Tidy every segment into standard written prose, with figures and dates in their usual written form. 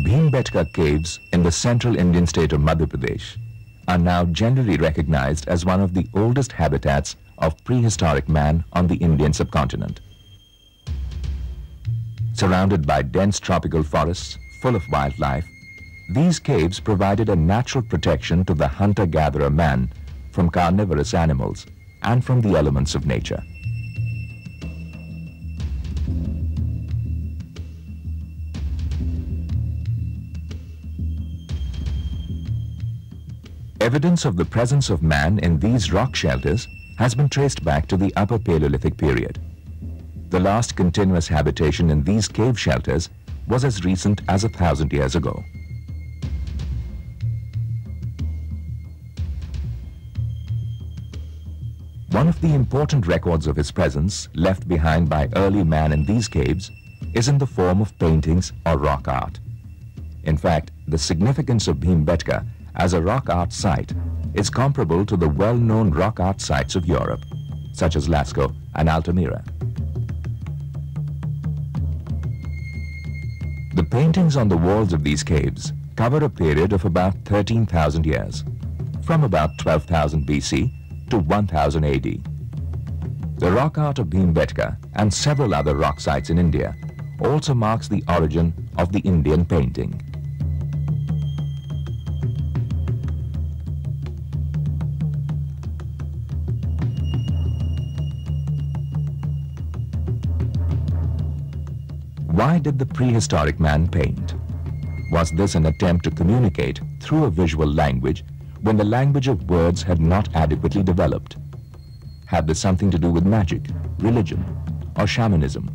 Bhimbetka caves in the central Indian state of Madhya Pradesh are now generally recognized as one of the oldest habitats of prehistoric man on the Indian subcontinent. Surrounded by dense tropical forests full of wildlife, these caves provided a natural protection to the hunter-gatherer man from carnivorous animals and from the elements of nature. Evidence of the presence of man in these rock shelters has been traced back to the Upper Paleolithic period. The last continuous habitation in these cave shelters was as recent as 1,000 years ago. One of the important records of his presence left behind by early man in these caves is in the form of paintings or rock art. In fact, the significance of Bhimbetka as a rock art site is comparable to the well-known rock art sites of Europe, such as Lascaux and Altamira. The paintings on the walls of these caves cover a period of about 13,000 years, from about 12,000 BC to 1000 AD. The rock art of Bhimbetka and several other rock sites in India also marks the origin of the Indian painting. Why did the prehistoric man paint? Was this an attempt to communicate through a visual language when the language of words had not adequately developed? Had this something to do with magic, religion, or shamanism?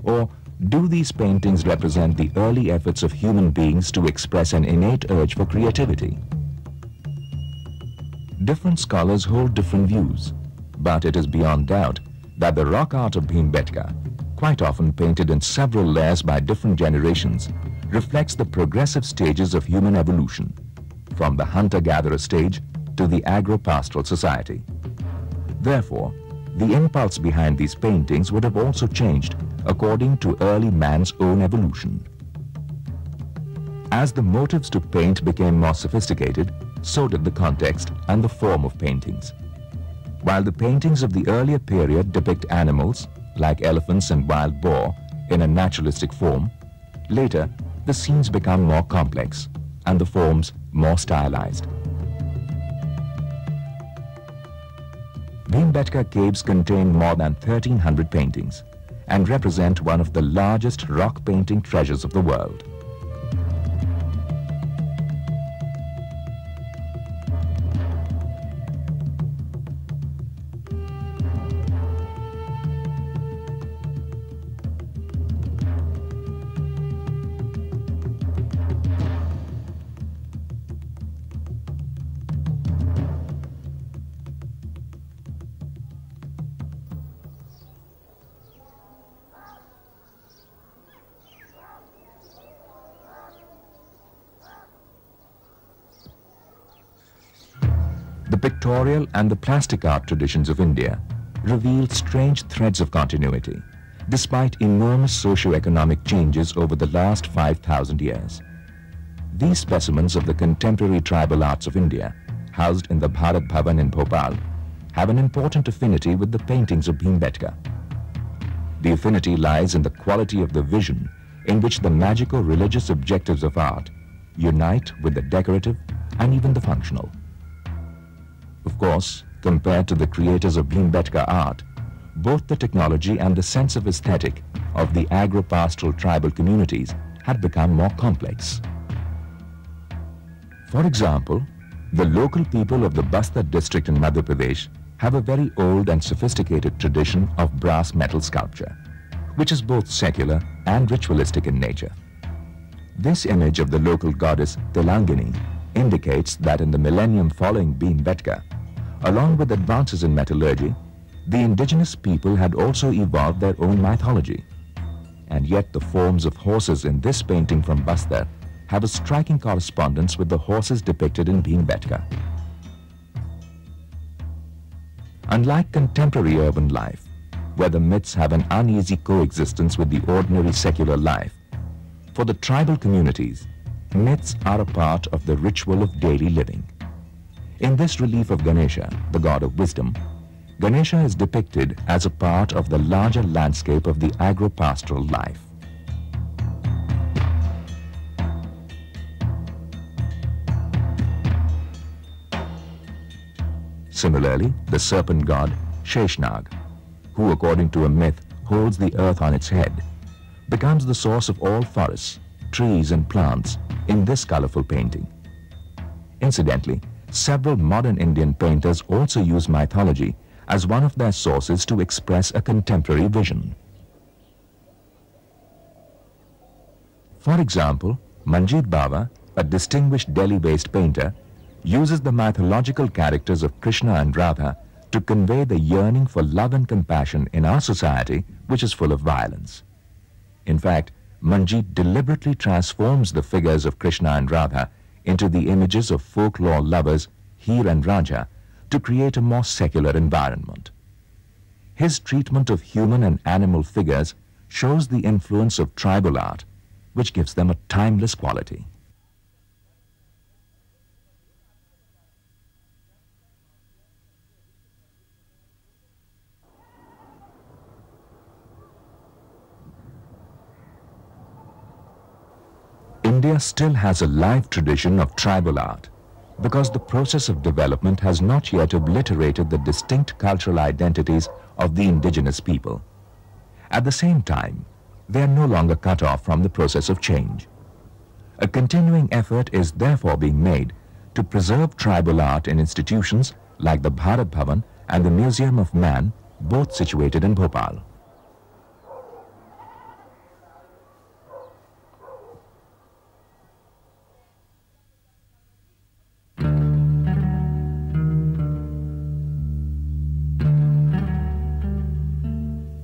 Or do these paintings represent the early efforts of human beings to express an innate urge for creativity? Different scholars hold different views, but it is beyond doubt that the rock art of Bhimbetka, quite often painted in several layers by different generations, reflects the progressive stages of human evolution, from the hunter-gatherer stage to the agro-pastoral society. Therefore, the impulse behind these paintings would have also changed according to early man's own evolution. As the motives to paint became more sophisticated, so did the context and the form of paintings. While the paintings of the earlier period depict animals, like elephants and wild boar, in a naturalistic form, later the scenes become more complex and the forms more stylized. Bhimbetka caves contain more than 1,300 paintings and represent one of the largest rock painting treasures of the world. The pictorial and the plastic art traditions of India reveal strange threads of continuity, despite enormous socio-economic changes over the last 5,000 years. These specimens of the contemporary tribal arts of India, housed in the Bharat Bhavan in Bhopal, have an important affinity with the paintings of Bhimbetka. The affinity lies in the quality of the vision in which the magical religious objectives of art unite with the decorative and even the functional. Of course, compared to the creators of Bhimbetka art, both the technology and the sense of aesthetic of the agro-pastoral tribal communities had become more complex. For example, the local people of the Bastar district in Madhya Pradesh have a very old and sophisticated tradition of brass metal sculpture, which is both secular and ritualistic in nature. This image of the local goddess Telangini indicates that in the millennium following Bhimbetka, along with advances in metallurgy, the indigenous people had also evolved their own mythology. And yet the forms of horses in this painting from Bastar have a striking correspondence with the horses depicted in Bhimbetka. Unlike contemporary urban life, where the myths have an uneasy coexistence with the ordinary secular life, For the tribal communities, myths are a part of the ritual of daily living. In this relief of Ganesha, the god of wisdom, Ganesha is depicted as a part of the larger landscape of the agro-pastoral life. Similarly, the serpent god Sheshnag, who according to a myth holds the earth on its head, becomes the source of all forests, trees and plants in this colorful painting. Incidentally, several modern Indian painters also use mythology as one of their sources to express a contemporary vision. For example, Manjeet Bhava, a distinguished Delhi-based painter, uses the mythological characters of Krishna and Radha to convey the yearning for love and compassion in our society, which is full of violence. In fact, Manjeet deliberately transforms the figures of Krishna and Radha into the images of folklore lovers Heer and Raja to create a more secular environment. His treatment of human and animal figures shows the influence of tribal art, which gives them a timeless quality. India still has a live tradition of tribal art because the process of development has not yet obliterated the distinct cultural identities of the indigenous people. At the same time, they are no longer cut off from the process of change. A continuing effort is therefore being made to preserve tribal art in institutions like the Bharat and the Museum of Man, both situated in Bhopal.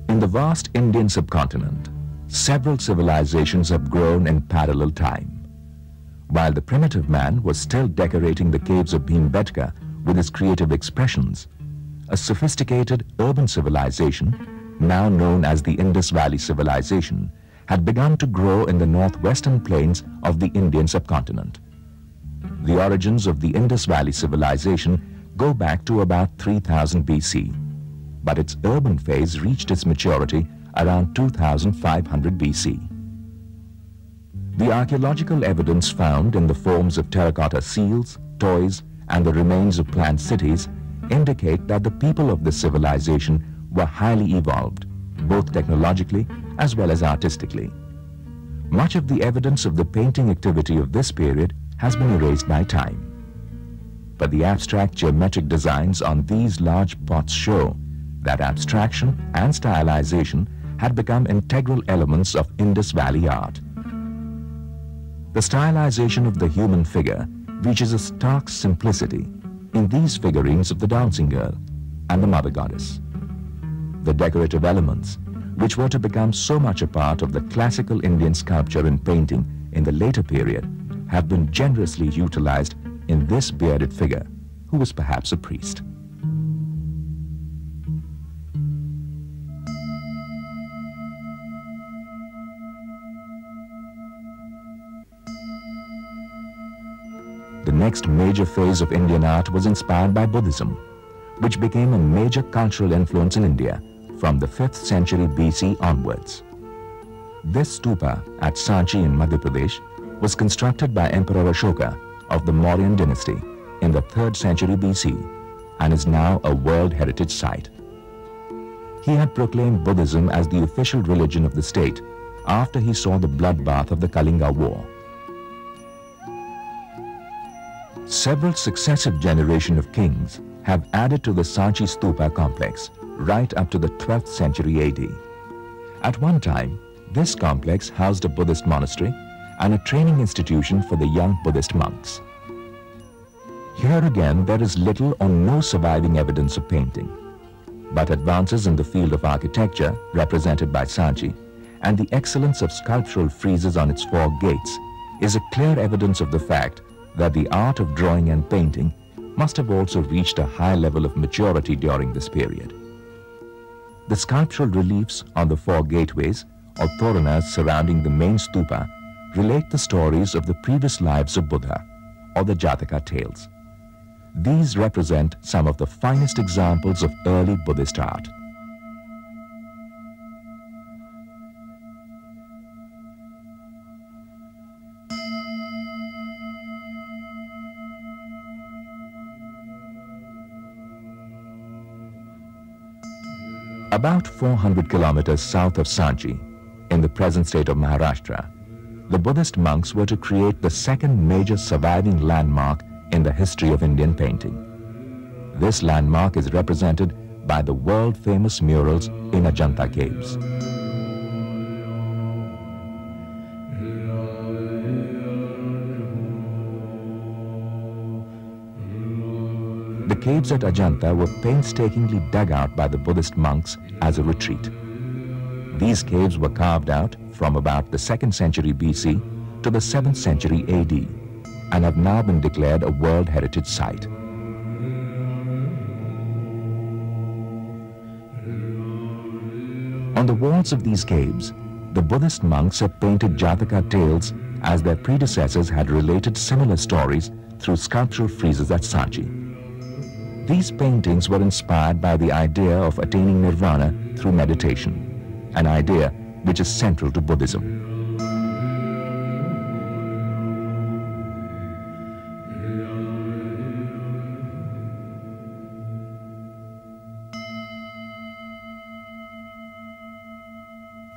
In the vast Indian subcontinent, several civilizations have grown in parallel time. While the primitive man was still decorating the caves of Bhimbetka with his creative expressions, a sophisticated urban civilization, now known as the Indus Valley Civilization, had begun to grow in the northwestern plains of the Indian subcontinent. The origins of the Indus Valley Civilization go back to about 3000 BC. But its urban phase reached its maturity around 2500 BC. The archaeological evidence found in the forms of terracotta seals, toys, and the remains of planned cities indicate that the people of this civilization were highly evolved, both technologically as well as artistically. Much of the evidence of the painting activity of this period has been erased by time. But the abstract geometric designs on these large pots show that abstraction and stylization had become integral elements of Indus Valley art. The stylization of the human figure reaches a stark simplicity in these figurines of the dancing girl and the mother goddess. The decorative elements, which were to become so much a part of the classical Indian sculpture and painting in the later period, have been generously utilized in this bearded figure, who was perhaps a priest. The next major phase of Indian art was inspired by Buddhism, which became a major cultural influence in India from the 5th century BC onwards. This stupa at Sanchi in Madhya Pradesh was constructed by Emperor Ashoka of the Mauryan dynasty in the 3rd century BC and is now a World Heritage Site. He had proclaimed Buddhism as the official religion of the state after he saw the bloodbath of the Kalinga War. Several successive generations of kings have added to the Sanchi Stupa complex right up to the 12th century AD. At one time, this complex housed a Buddhist monastery and a training institution for the young Buddhist monks. Here again, there is little or no surviving evidence of painting, but advances in the field of architecture, represented by Sanchi, and the excellence of sculptural friezes on its 4 gates is a clear evidence of the fact that the art of drawing and painting must have also reached a high level of maturity during this period. The sculptural reliefs on the 4 gateways or toranas surrounding the main stupa relate the stories of the previous lives of Buddha, or the Jataka tales. These represent some of the finest examples of early Buddhist art. About 400 kilometers south of Sanchi, in the present state of Maharashtra, the Buddhist monks were to create the second major surviving landmark in the history of Indian painting. This landmark is represented by the world-famous murals in Ajanta caves. The caves at Ajanta were painstakingly dug out by the Buddhist monks as a retreat. These caves were carved out from about the 2nd century BC to the 7th century AD and have now been declared a World Heritage Site. On the walls of these caves, the Buddhist monks have painted Jataka tales as their predecessors had related similar stories through sculptural friezes at Sanchi. These paintings were inspired by the idea of attaining nirvana through meditation, an idea which is central to Buddhism.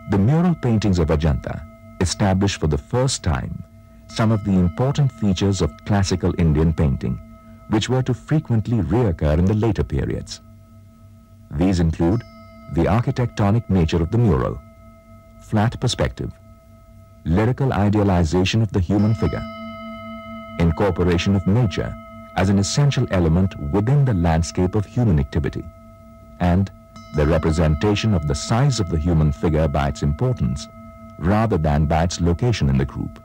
The mural paintings of Ajanta establish for the first time some of the important features of classical Indian painting, which were to frequently reoccur in the later periods. These include the architectonic nature of the mural, flat perspective, lyrical idealization of the human figure, incorporation of nature as an essential element within the landscape of human activity, and the representation of the size of the human figure by its importance rather than by its location in the group.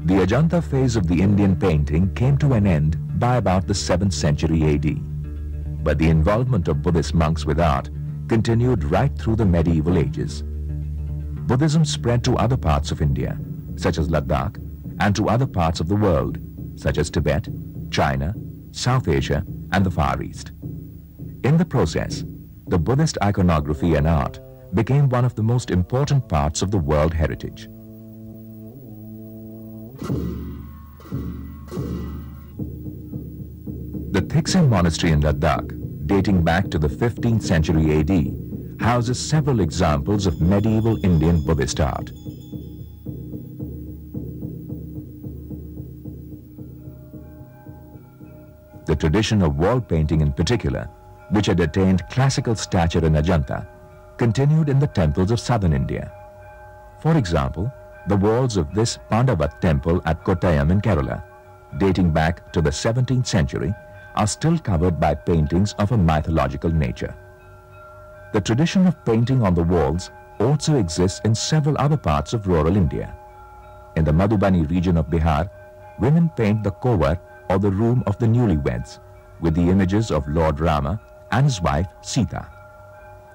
The Ajanta phase of the Indian painting came to an end by about the 7th century AD, but the involvement of Buddhist monks with art continued right through the medieval ages. Buddhism spread to other parts of India, such as Ladakh, and to other parts of the world, such as Tibet, China, South Asia, and the Far East. In the process, the Buddhist iconography and art became one of the most important parts of the world heritage. The Thiksen monastery in Ladakh, dating back to the 15th century AD, houses several examples of medieval Indian Buddhist art. The tradition of wall painting in particular, which had attained classical stature in Ajanta, continued in the temples of southern India. For example, the walls of this Pandavat temple at Kottayam in Kerala, dating back to the 17th century, are still covered by paintings of a mythological nature. The tradition of painting on the walls also exists in several other parts of rural India. In the Madhubani region of Bihar, women paint the kovar or the room of the newlyweds with the images of Lord Rama and his wife Sita.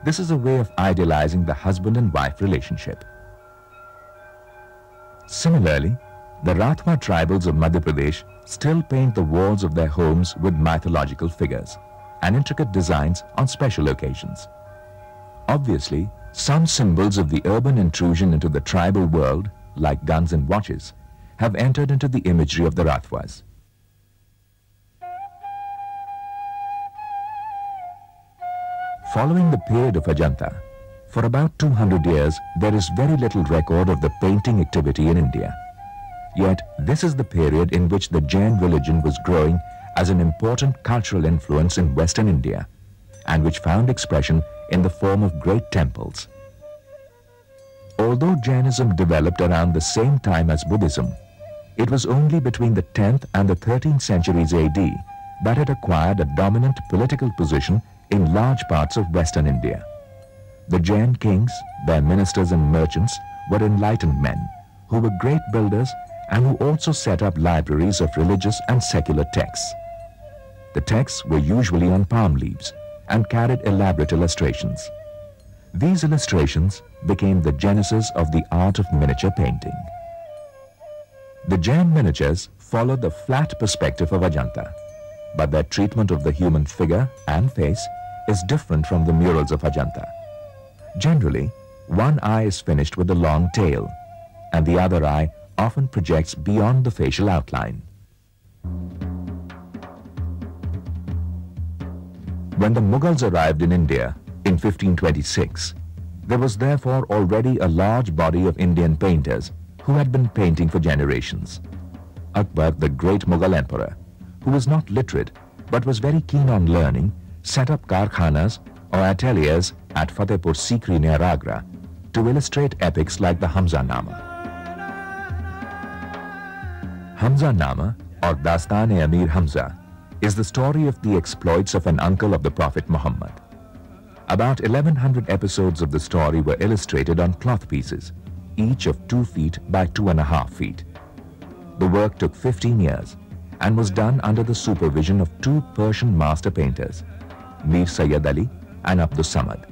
This is a way of idealizing the husband and wife relationship. Similarly, the Rathwa tribals of Madhya Pradesh still paint the walls of their homes with mythological figures and intricate designs on special occasions. Obviously, some symbols of the urban intrusion into the tribal world, like guns and watches, have entered into the imagery of the Rathwas. Following the period of Ajanta, for about 200 years, there is very little record of the painting activity in India. Yet, this is the period in which the Jain religion was growing as an important cultural influence in Western India, and which found expression in the form of great temples. Although Jainism developed around the same time as Buddhism, it was only between the 10th and the 13th centuries AD that it acquired a dominant political position in large parts of Western India. The Jain Kings, their ministers and merchants, were enlightened men who were great builders and who also set up libraries of religious and secular texts. The texts were usually on palm leaves and carried elaborate illustrations. These illustrations became the genesis of the art of miniature painting. The Jain miniatures followed the flat perspective of Ajanta, but their treatment of the human figure and face is different from the murals of Ajanta. Generally, one eye is finished with a long tail, and the other eye often projects beyond the facial outline. When the Mughals arrived in India in 1526, there was therefore already a large body of Indian painters who had been painting for generations. Akbar, the great Mughal emperor, who was not literate but was very keen on learning, set up karkhanas or ateliers at Fatehpur Sikri near Agra to illustrate epics like the Hamza-Nama. Hamza-Nama, or Dastan-e-Amir Hamza, is the story of the exploits of an uncle of the Prophet Muhammad. About 1100 episodes of the story were illustrated on cloth pieces, each of 2 feet by 2.5 feet. The work took 15 years and was done under the supervision of 2 Persian master painters, Mir Sayyid Ali and Abdus Samad.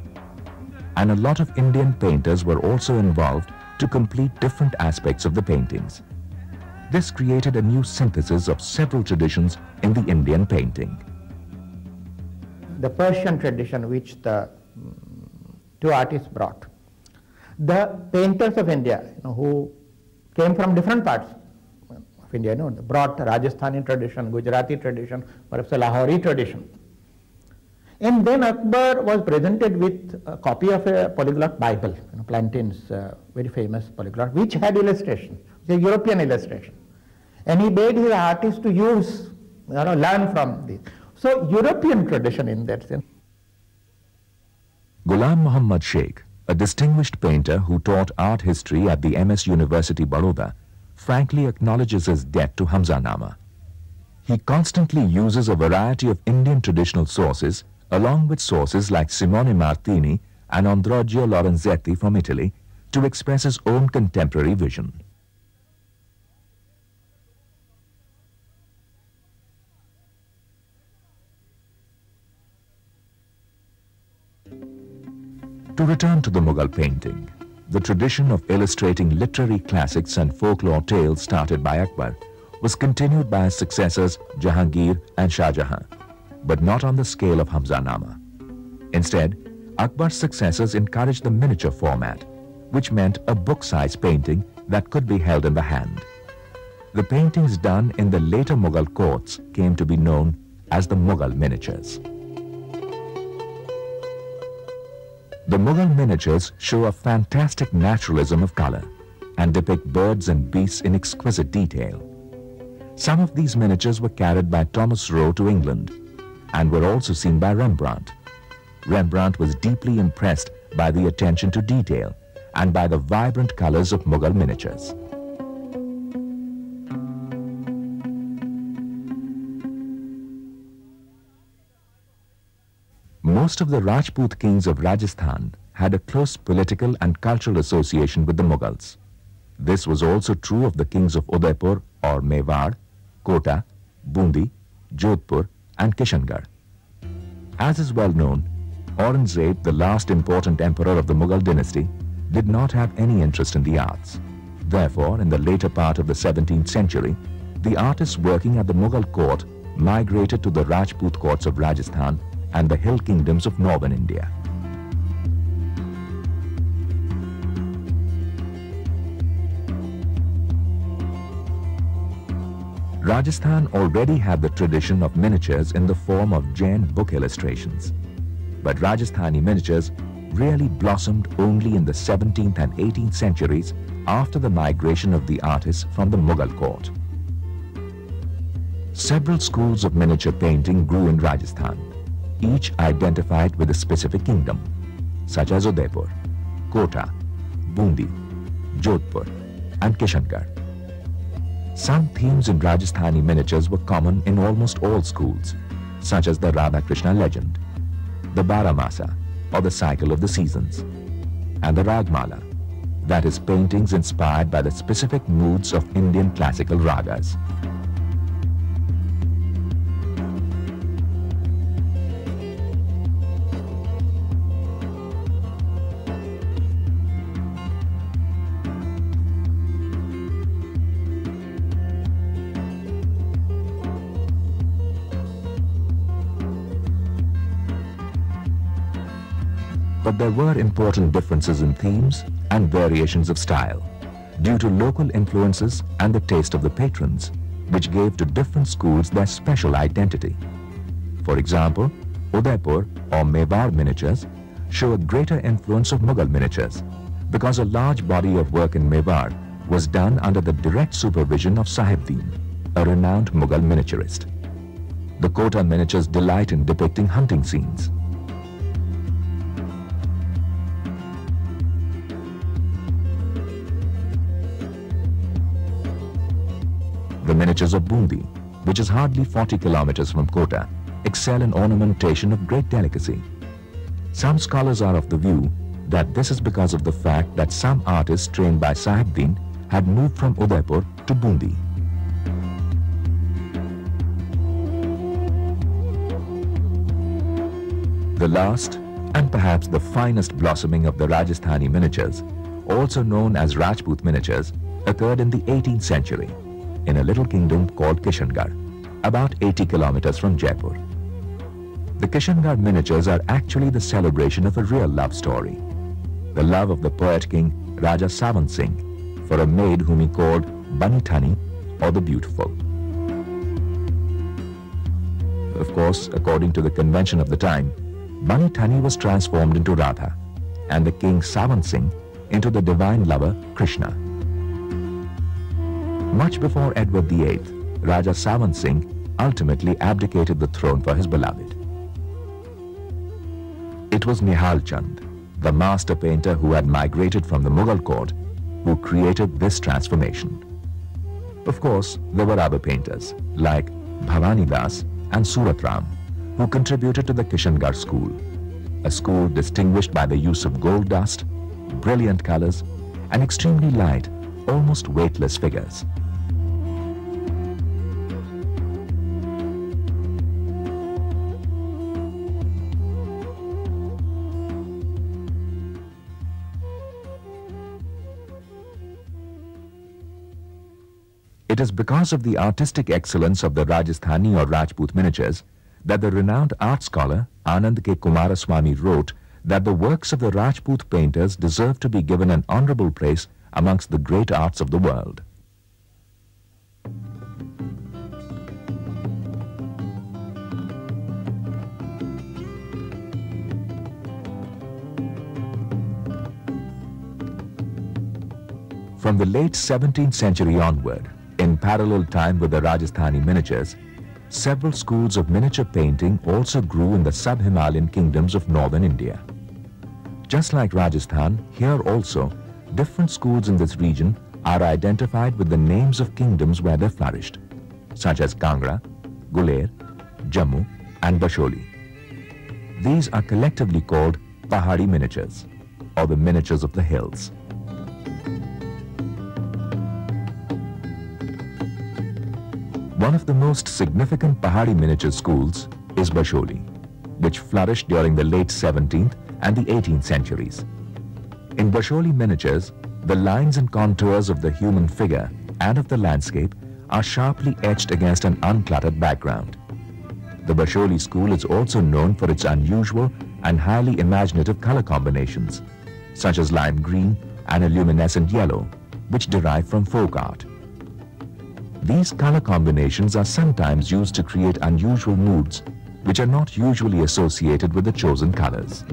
And a lot of Indian painters were also involved to complete different aspects of the paintings. This created a new synthesis of several traditions in the Indian painting. The Persian tradition which the 2 artists brought. The painters of India, who came from different parts of India, brought the Rajasthani tradition, Gujarati tradition, perhaps a Lahori tradition. And then Akbar was presented with a copy of a polyglot Bible, Plantain's very famous polyglot, which had illustration, a European illustration. And he bade his artists to use, learn from this. So European tradition in that sense. Ghulam Muhammad Sheikh, a distinguished painter who taught art history at the MS University Baroda, frankly acknowledges his debt to Hamza-Nama. He constantly uses a variety of Indian traditional sources along with sources like Simone Martini and Ambrogio Lorenzetti from Italy to express his own contemporary vision. To return to the Mughal painting, the tradition of illustrating literary classics and folklore tales started by Akbar was continued by his successors Jahangir and Shah Jahan, but not on the scale of Hamza-Nama. Instead, Akbar's successors encouraged the miniature format, which meant a book-sized painting that could be held in the hand. The paintings done in the later Mughal courts came to be known as the Mughal Miniatures. The Mughal miniatures show a fantastic naturalism of color and depict birds and beasts in exquisite detail. Some of these miniatures were carried by Thomas Rowe to England and were also seen by Rembrandt. Rembrandt was deeply impressed by the attention to detail and by the vibrant colors of Mughal miniatures. Most of the Rajput kings of Rajasthan had a close political and cultural association with the Mughals. This was also true of the kings of Udaipur or Mewar, Kota, Bundi, Jodhpur and Kishangarh. As is well known, Aurangzeb, the last important emperor of the Mughal dynasty, did not have any interest in the arts. Therefore, in the later part of the 17th century, the artists working at the Mughal court migrated to the Rajput courts of Rajasthan and the hill kingdoms of northern India. Rajasthan already had the tradition of miniatures in the form of Jain book illustrations. But Rajasthani miniatures really blossomed only in the 17th and 18th centuries after the migration of the artists from the Mughal court. Several schools of miniature painting grew in Rajasthan, each identified with a specific kingdom, such as Udaipur, Kota, Bundi, Jodhpur and Kishangarh. Some themes in Rajasthani miniatures were common in almost all schools, such as the Radha Krishna legend, the Baramasa, or the cycle of the seasons, and the Ragmala, that is paintings inspired by the specific moods of Indian classical ragas. But there were important differences in themes and variations of style due to local influences and the taste of the patrons, which gave to different schools their special identity. For example, Udaipur or Mewar miniatures show a greater influence of Mughal miniatures because a large body of work in Mewar was done under the direct supervision of Sahibdeen, a renowned Mughal miniaturist. The Kota miniatures delight in depicting hunting scenes. The miniatures of Bundi, which is hardly 40 kilometers from Kota, excel in ornamentation of great delicacy. Some scholars are of the view that this is because of the fact that some artists trained by Sahibdeen had moved from Udaipur to Bundi. The last and perhaps the finest blossoming of the Rajasthani miniatures, also known as Rajput miniatures, occurred in the 18th century in a little kingdom called Kishangarh, about 80 kilometers from Jaipur. The Kishangarh miniatures are actually the celebration of a real love story, the love of the poet king Raja Savant Singh for a maid whom he called Bani Thani, or the Beautiful. Of course, according to the convention of the time, Bani Thani was transformed into Radha and the king Savant Singh into the divine lover Krishna. Much before Edward VIII, Raja Savant Singh ultimately abdicated the throne for his beloved. It was Nihal Chand, the master painter who had migrated from the Mughal court, who created this transformation. Of course, there were other painters like Bhavani Das and Surat Ram, who contributed to the Kishangarh school, a school distinguished by the use of gold dust, brilliant colors, and extremely light, almost weightless figures. It is because of the artistic excellence of the Rajasthani or Rajput miniatures that the renowned art scholar Anand K. Kumaraswamy wrote that the works of the Rajput painters deserve to be given an honorable place amongst the great arts of the world. From the late 17th century onward, in parallel time with the Rajasthani miniatures, several schools of miniature painting also grew in the sub-Himalayan kingdoms of northern India. Just like Rajasthan, here also, different schools in this region are identified with the names of kingdoms where they flourished, such as Kangra, Guler, Jammu, and Basholi. These are collectively called Pahari miniatures, or the miniatures of the hills. One of the most significant Pahari miniature schools is Basholi, which flourished during the late 17th and the 18th centuries. In Basholi miniatures, the lines and contours of the human figure and of the landscape are sharply etched against an uncluttered background. The Basholi school is also known for its unusual and highly imaginative color combinations, such as lime green and a luminescent yellow, which derive from folk art. These color combinations are sometimes used to create unusual moods which are not usually associated with the chosen colors.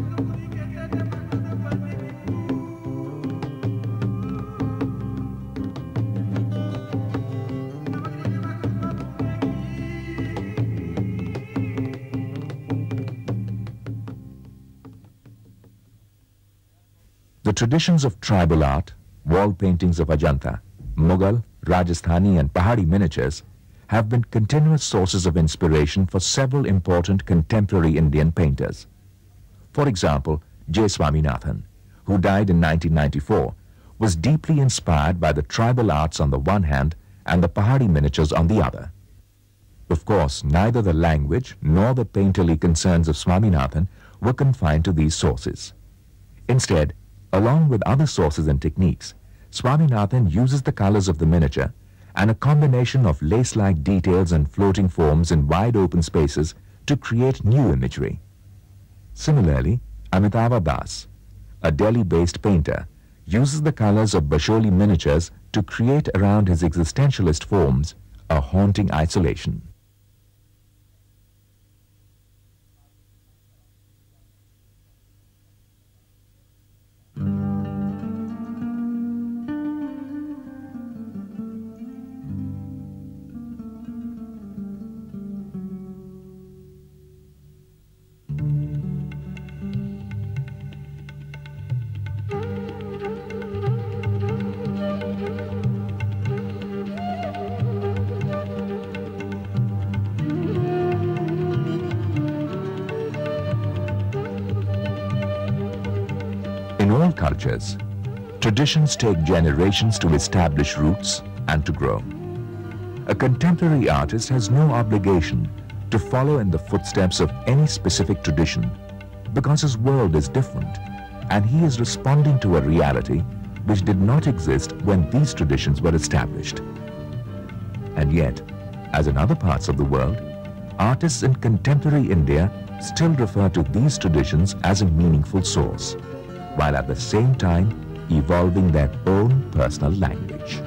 The traditions of tribal art, wall paintings of Ajanta, Mughal, Rajasthani and Pahari miniatures have been continuous sources of inspiration for several important contemporary Indian painters. For example, J. Swaminathan, who died in 1994, was deeply inspired by the tribal arts on the one hand and the Pahari miniatures on the other. Of course, neither the language nor the painterly concerns of Swaminathan were confined to these sources. Instead, along with other sources and techniques, Swaminathan uses the colors of the miniature and a combination of lace-like details and floating forms in wide open spaces to create new imagery. Similarly, Amitabha Das, a Delhi-based painter, uses the colors of Basholi miniatures to create around his existentialist forms a haunting isolation. In all cultures, traditions take generations to establish roots and to grow. A contemporary artist has no obligation to follow in the footsteps of any specific tradition because his world is different and he is responding to a reality which did not exist when these traditions were established. And yet, as in other parts of the world, artists in contemporary India still refer to these traditions as a meaningful source, while at the same time evolving their own personal language.